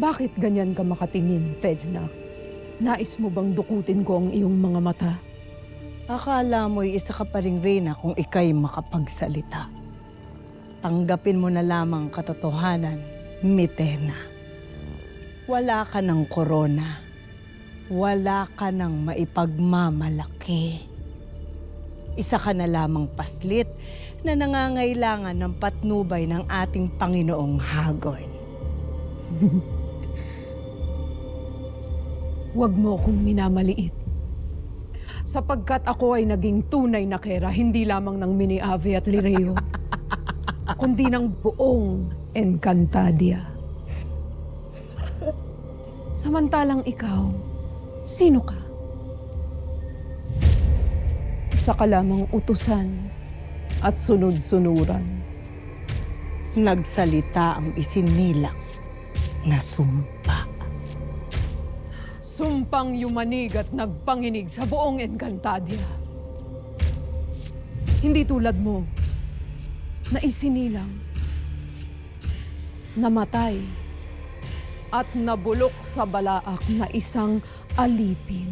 Bakit ganyan ka makatingin, Fezna? Nais mo bang dukutin ko ang iyong mga mata? Akala mo'y isa ka pa ring reyna kung ika'y makapagsalita. Tanggapin mo na lamang ang katotohanan, Mitena. Wala ka ng korona. Wala ka ng maipagmamalaki. Isa ka na lamang paslit na nangangailangan ng patnubay ng ating Panginoong Hagorn. Huwag mo akong minamaliit. Sapagkat ako ay naging tunay na kera, hindi lamang ng Mini-Ave at Lireo, kundi ng buong Encantadia. Samantalang ikaw, sino ka? Isa ka lamang utusan at sunod-sunuran. Nagsalita ang isinilang na sumpa. Sumpang yumanig at nagpanginig sa buong Encantadia. Hindi tulad mo, na isinilang, namatay, at nabulok sa balaak na isang alipin,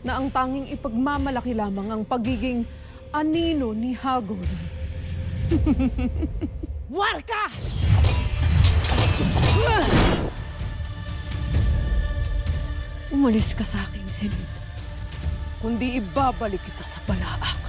na ang tanging ipagmamalaki lamang ang pagiging anino ni Hagorn. Warka! Umalis ka sa aking silid, kundi ibabalik kita sa balaak.